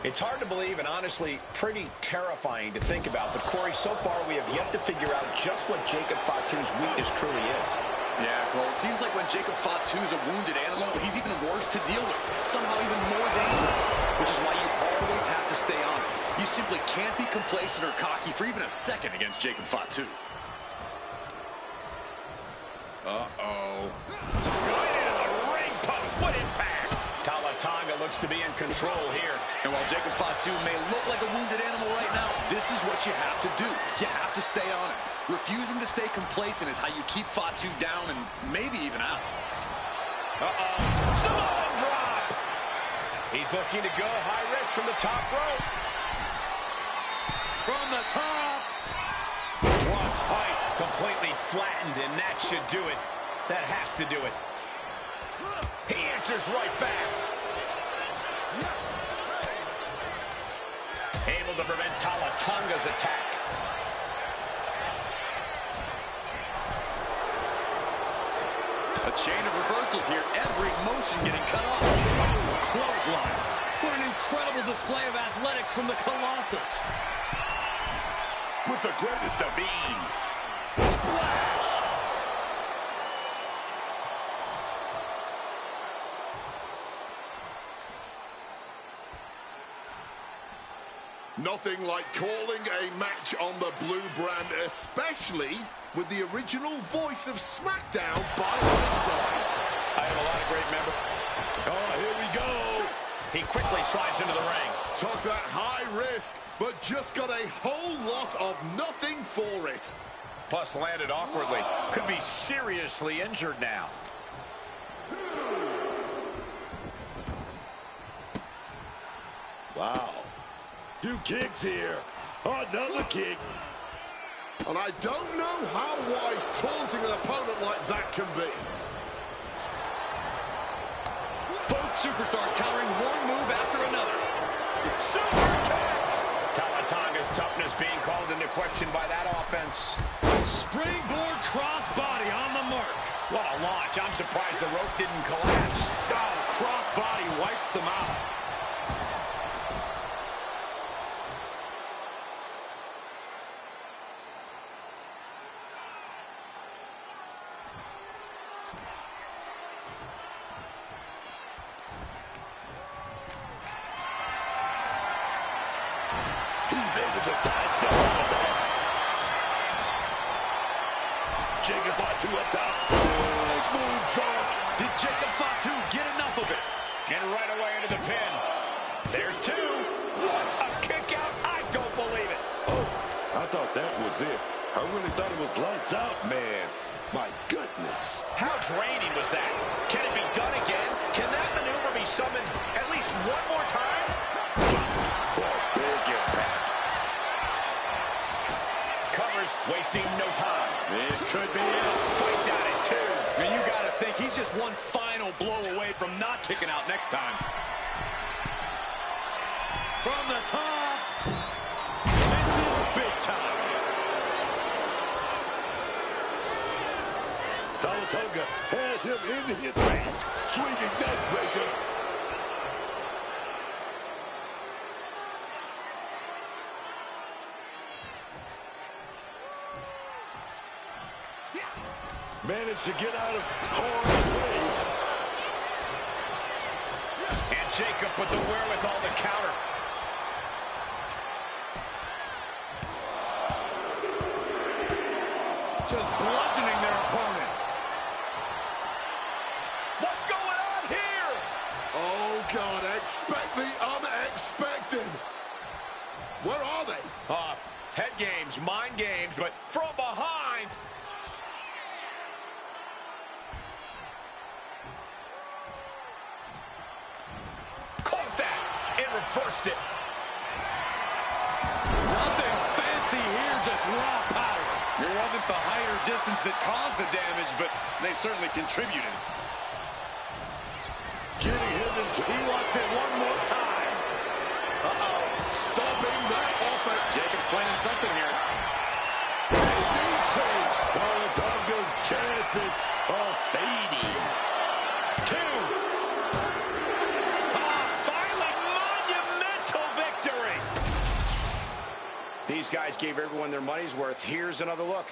It's hard to believe and honestly pretty terrifying to think about, but Corey, so far we have yet to figure out just what Jacob Fatu's weakness truly is. Yeah, Cole, it seems like when Jacob Fatu's a wounded animal, he's even worse to deal with, somehow even more dangerous, which is why you always have to stay on it. You simply can't be complacent or cocky for even a second against Jacob Fatu. Uh-oh. Going into the ring post, what impact! Tama Tonga looks to be in control here. And while Jacob Fatu may look like a wounded animal right now, this is what you have to do. You have to stay on it. Refusing to stay complacent is how you keep Fatu down and maybe even out. Uh-oh. Samoan drop! He's looking to go high risk from the top rope. From the top. One fight completely flattened, and that should do it. That has to do it. He answers right back. Able to prevent Tama Tonga's attack. A chain of reversals here. Every motion getting cut off. Clothesline. What an incredible display of athletics from the Colossus. With the greatest of ease. Splash! nothing like calling a match on the blue brand, especially with the original voice of Smackdown by my side. I have a lot of great members. Oh, here we go. He quickly slides into the ring. Took that high risk, but just got a whole lot of nothing for it. Plus landed awkwardly. Could be seriously injured now. Wow. 2 kicks here. Another kick. And I don't know how wise taunting an opponent like that can be. Both superstars countering one move after another. Super kick! Talatonga's toughness being called into question by that offense. Springboard crossbody on the mark. What a launch. I'm surprised the rope didn't collapse. Oh, crossbody wipes them out. He's able to sidestep out of that. Jacob Fatu up top. Big moonsault. Did Jacob Fatu get enough of it? And right away into the pin. There's 2. What a kick out. I don't believe it. Oh, I thought that was it. I really thought it was lights out, man. My goodness. How draining was that? Can it be done again? Can that maneuver be summoned at least one more time? For a big impact. Covers, wasting no time. This could be it. Fights out at 2. And you got to think he's just one final blow away from not kicking out next time. From the top. This is big time. Talatonga has him in his face, swinging that breaker. Managed to get out of harm's way. And Jacob with the wherewithal to counter. Just bludgeoning their opponent. What's going on here? Oh, God, expect the unexpected. Where are they? Head games, mind games, but from behind. Caught that and reversed it. Nothing fancy here, just raw power. It wasn't the height or distance that caused the damage, but they certainly contributed. Getting him into... He wants it one more time. Uh-oh. Stopping that offer. Jacob's planning something here. DDT. Talatonga's chances are fading. 2. Finally, monumental victory. These guys gave everyone their money's worth. Here's another look.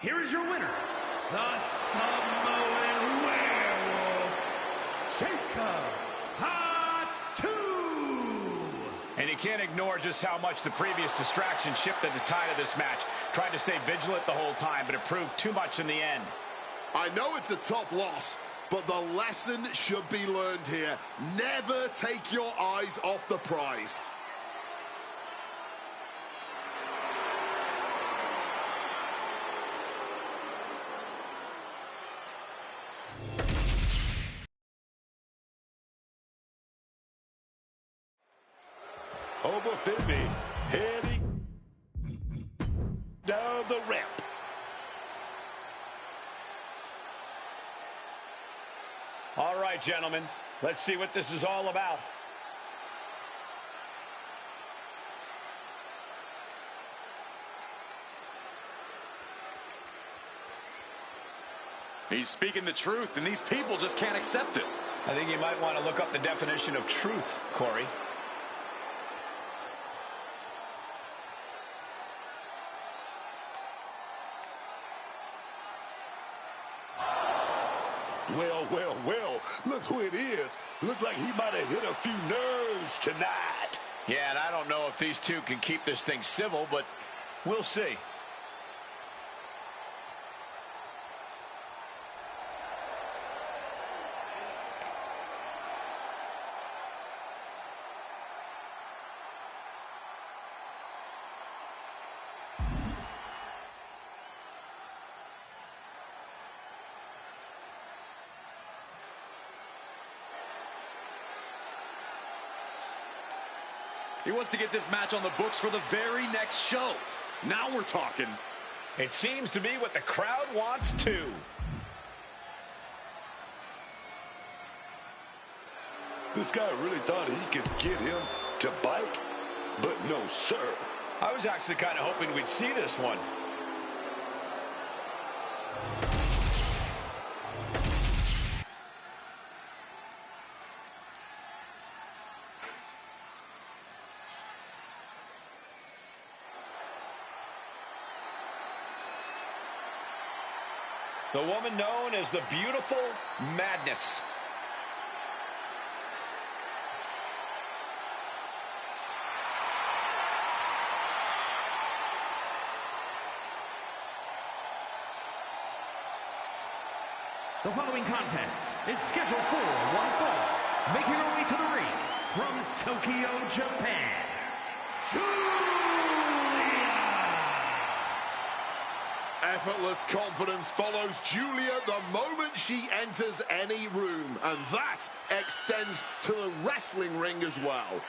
Here is your winner, the Samoan Werewolf, Jacob Fatu. And you can't ignore just how much the previous distraction shifted the tide of this match. Tried to stay vigilant the whole time, but it proved too much in the end. I know it's a tough loss, but the lesson should be learned here. Never take your eyes off the prize. Obafemi heading down the ramp. All right, gentlemen, let's see what this is all about. He's speaking the truth, and these people just can't accept it. I think you might want to look up the definition of truth, Corey. Well, look who it is. Looked like he might have hit a few nerves tonight. Yeah, and I don't know if these two can keep this thing civil, but we'll see. He wants to get this match on the books for the very next show. Now we're talking. It seems to be what the crowd wants too. This guy really thought he could get him to bite, but no, sir. I was actually kind of hoping we'd see this one. The woman known as the Beautiful Madness. The following contest is scheduled for one fall. Making her way to the ring from Tokyo, Japan, Effortless confidence follows Julia the moment she enters any room, and that extends to the wrestling ring as well.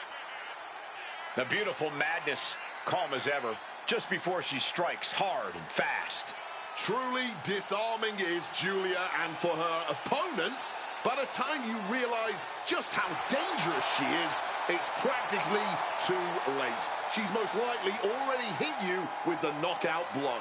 The Beautiful Madness, calm as ever, just before she strikes hard and fast. Truly disarming is Julia, and for her opponents, by the time you realize just how dangerous she is, it's practically too late. She's most likely already hit you with the knockout blow.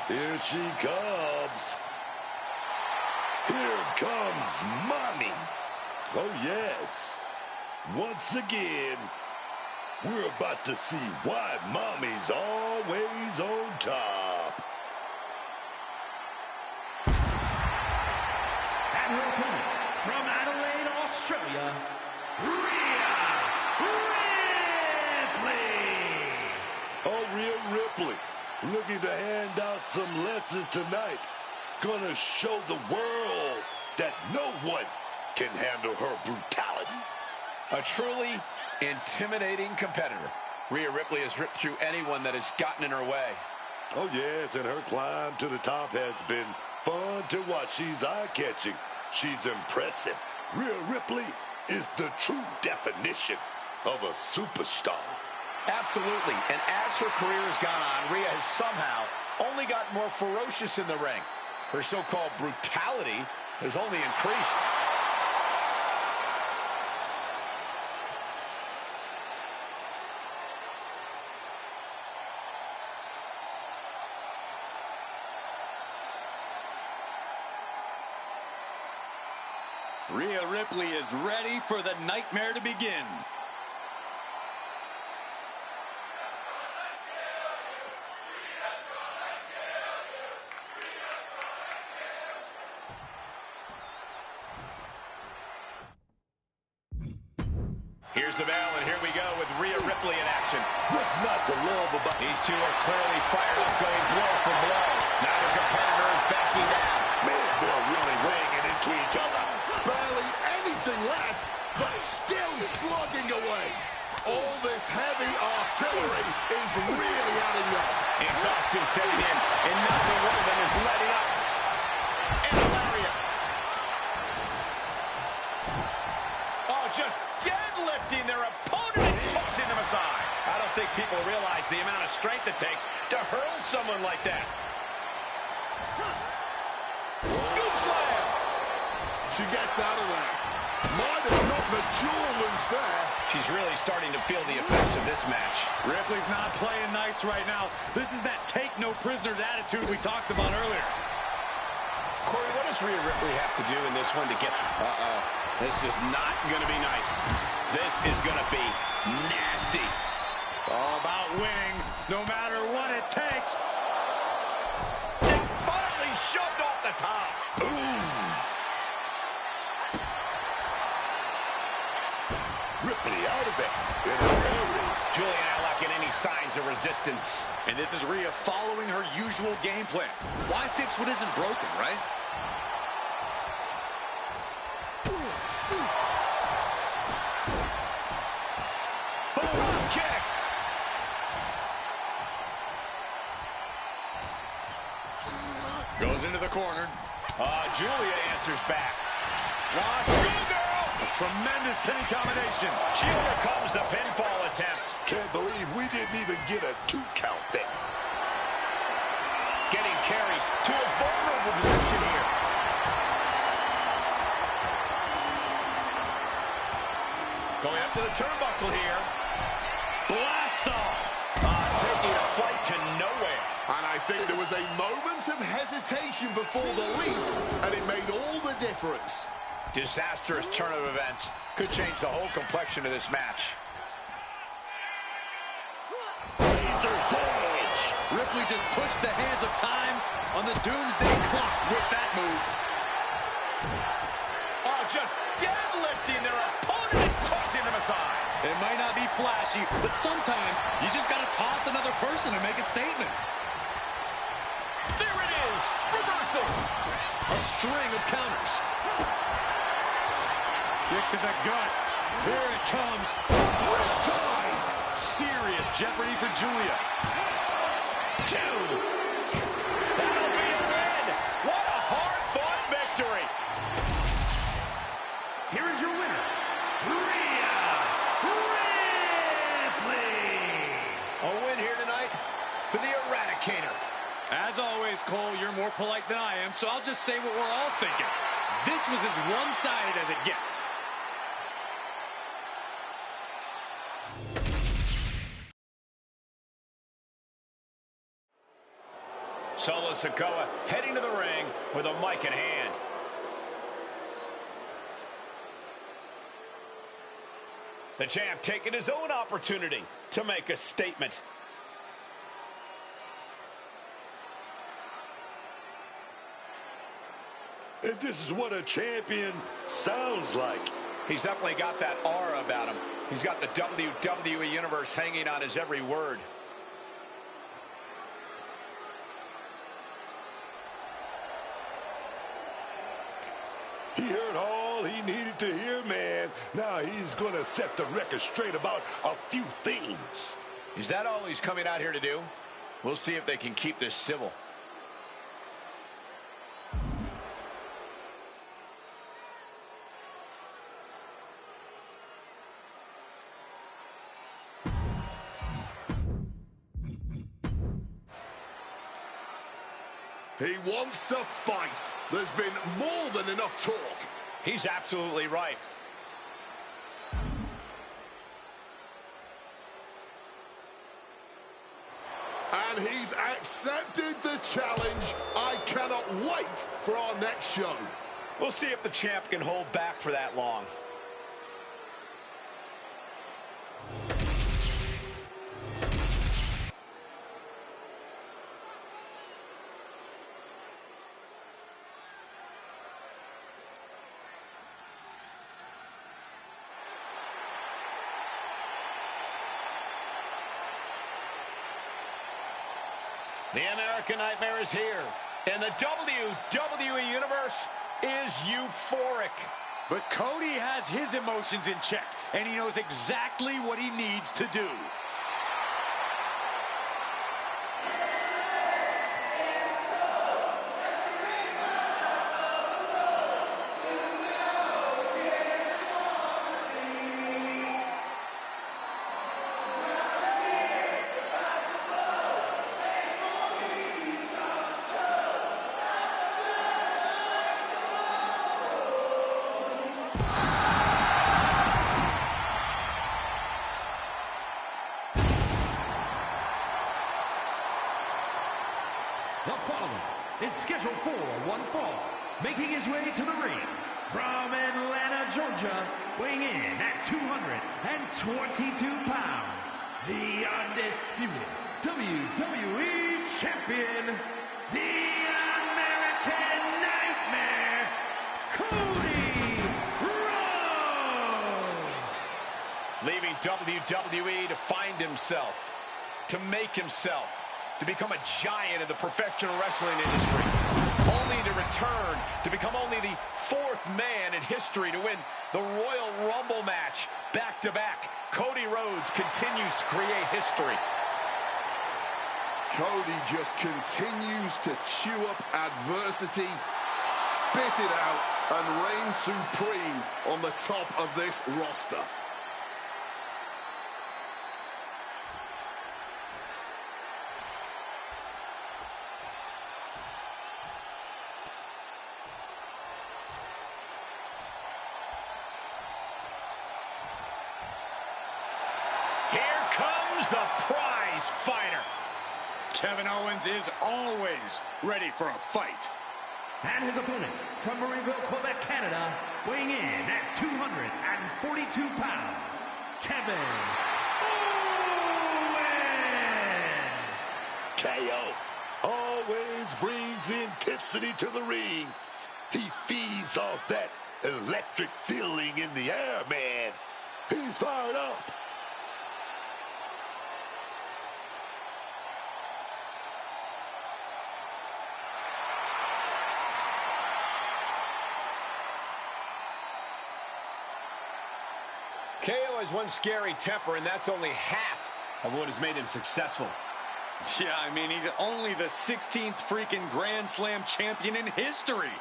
Here she comes. Here comes Mommy. Oh, yes. Once again, we're about to see why Mommy's always on top. and her opponent from Adelaide, Australia, Ripley. Oh, Rhea Ripley, looking to hand out some lessons tonight. Gonna show the world that no one can handle her brutality. A truly intimidating competitor. Rhea Ripley has ripped through anyone that has gotten in her way. Oh, yes, and her climb to the top has been fun to watch. She's eye-catching. She's impressive. Rhea Ripley is the true definition of a superstar. Absolutely, and as her career has gone on, Rhea has somehow only gotten more ferocious in the ring. Her so-called brutality has only increased. Rhea Ripley is ready for the nightmare to begin. Here's the bell, and here we go with Rhea Ripley in action. What's not to love about These two are clearly fired up, going blow for blow. Neither competitor is backing down. Man, tension setting in, and neither one of them is letting up. And a lariat. Oh, just deadlifting their opponent and tossing them aside. I don't think people realize the amount of strength it takes to hurl someone like that. Scoop slam. She gets out of there. Might have knocked the jaw loose there. She's really starting to feel the effects of this match. Ripley's not playing nice right now. This is that take-no-prisoners attitude we talked about earlier. Corey, what does Rhea Ripley have to do in this one to get... This is not going to be nice. This is going to be nasty. It's all about winning, no matter what it takes. They finally shoved off the top. Ooh. Ripley out of there in a hurry. Julian not lacking any signs of resistance. And this is Rhea following her usual game plan. Why fix what isn't broken, right? Boom, kick. Goes into the corner. Julia answers back. Schoolgirl! A tremendous pinning combination. She overcomes the pinfall attempt. Can't believe we didn't even get a 2 count there. Getting carried to a vulnerable position here. Going up to the turnbuckle here. Blast off. Taking a flight to nowhere. And I think there was a moment of hesitation before the leap, and it made all the difference. Disastrous turn of events could change the whole complexion of this match. Razor's edge. Ripley just pushed the hands of time on the doomsday clock with that move. Oh, just deadlifting their opponent and tossing them aside. It might not be flashy, but sometimes you just got to toss another person to make a statement. There it is. Reversal. A string of counters. Kick to the gut. Here it comes. Riptide. Serious jeopardy for Julia. 2. That'll be a win. What a hard-fought victory. Here is your winner, Rhea Ripley. A win here tonight for the Eradicator. As always, Cole, you're more polite than I am, so I'll just say what we're all thinking. This was as one-sided as it gets. Solo Sikoa heading to the ring with a mic in hand. The champ taking his own opportunity to make a statement. And this is what a champion sounds like. He's definitely got that aura about him. He's got the WWE Universe hanging on his every word. He heard all he needed to hear, man. Now he's going to set the record straight about a few things. Is that all he's coming out here to do? We'll see if they can keep this civil. He wants to fight. There's been more than enough talk. He's absolutely right. And he's accepted the challenge. I cannot wait for our next show. We'll see if the champ can hold back for that long. The American Nightmare is here, and the WWE Universe is euphoric. But Cody has his emotions in check, and he knows exactly what he needs to do. The following is scheduled for one fall, making his way to the ring from Atlanta, Georgia, weighing in at 222 pounds, the Undisputed WWE Champion, the American Nightmare, Cody Rhodes! Leaving WWE to find himself, to make himself, to become a giant in the professional wrestling industry, only to return to become only the fourth man in history to win the Royal Rumble match back-to-back. Cody Rhodes continues to create history. Cody just continues to chew up adversity, spit it out, and reign supreme on the top of this roster. Here comes the prize fighter. Kevin Owens is always ready for a fight. And his opponent from Marieville, Quebec, Canada, weighing in at 242 pounds, Kevin Owens! KO always brings intensity to the ring. He feeds off that electric feeling in the air, man. He's fired up. KO has one scary temper, and that's only half of what has made him successful. Yeah, I mean, he's only the 16th freaking Grand Slam champion in history.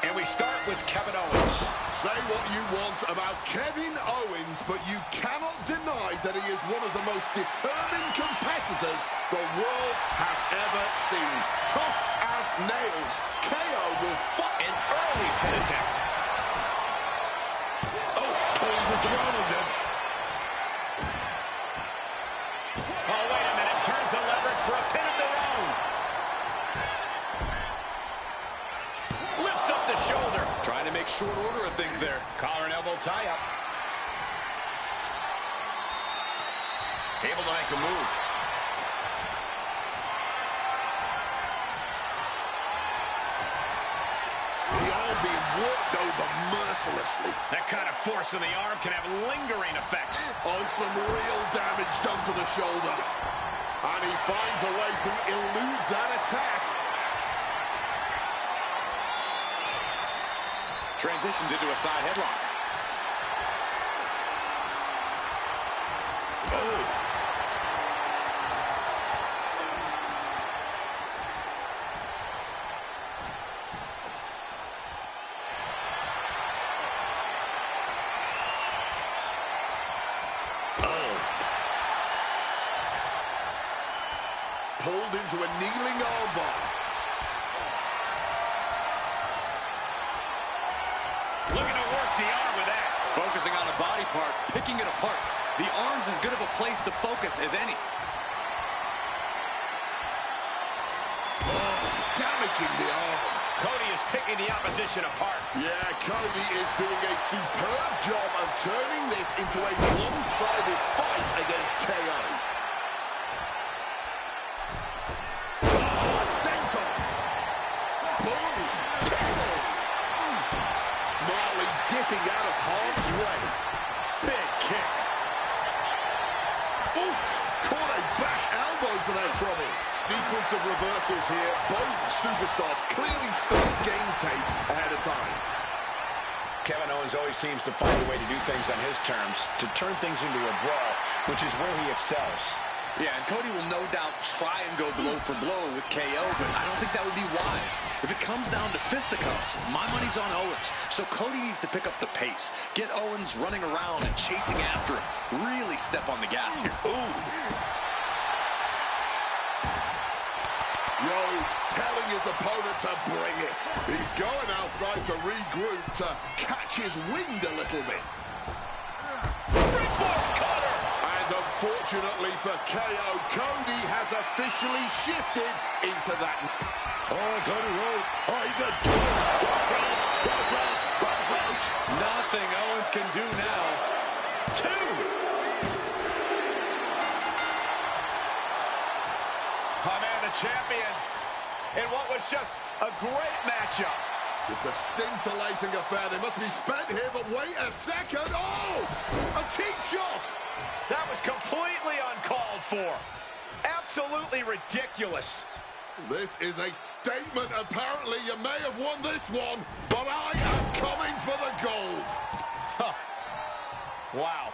And we start with Kevin Owens. Say what you want about Kevin Owens, but you cannot deny that he is one of the most determined competitors the world has ever seen. Tough as nails. KO will fight. An early pin attempt. Oh, pulls it around him. Oh, wait a minute. Turns the leverage for a pin of their own. Lifts up the shoulder. Trying to make short order of things there. Collar and elbow tie-up. Able to make a move. The arm being worked over mercilessly. That kind of force in the arm can have lingering effects. On some real damage done to the shoulder. And he finds a way to elude that attack. Transitions into a side headlock. Oh. Pulled into a kneeling armbar. Looking to work the arm with that. Focusing on a body part, picking it apart. The arm's as good of a place to focus as any. Oh, damaging the arm. Cody is picking the opposition apart. Yeah, Cody is doing a superb job of turning this into a one-sided fight against KO. Oh, senton. Boom. Smartly dipping out of harm's way. Big kick. Oof. Caught a back elbow for that trouble. Sequence of reversals here. Both superstars clearly start game tape ahead of time. Kevin Owens always seems to find a way to do things on his terms, to turn things into a brawl, which is where he excels. Yeah, and Cody will no doubt try and go blow for blow with KO, but I don't think that would be wise. If it comes down to fisticuffs, my money's on Owens. So Cody needs to pick up the pace, get Owens running around and chasing after him. Really step on the gas here. Ooh. Rhodes telling his opponent to bring it. He's going outside to regroup, to catch his wind a little bit. Springboard cutter. And unfortunately for KO, Cody has officially shifted into that. Oh, Cody Rhodes. Oh, he's got Rhodes. Nothing Owens can do now. 2. Oh, man, the champion in what was just a great matchup. It's a scintillating affair. They must be spent here, but wait a second. Oh, a cheap shot. That was completely uncalled for. Absolutely ridiculous. This is a statement. Apparently, you may have won this one, but I am coming for the gold. Huh. Wow.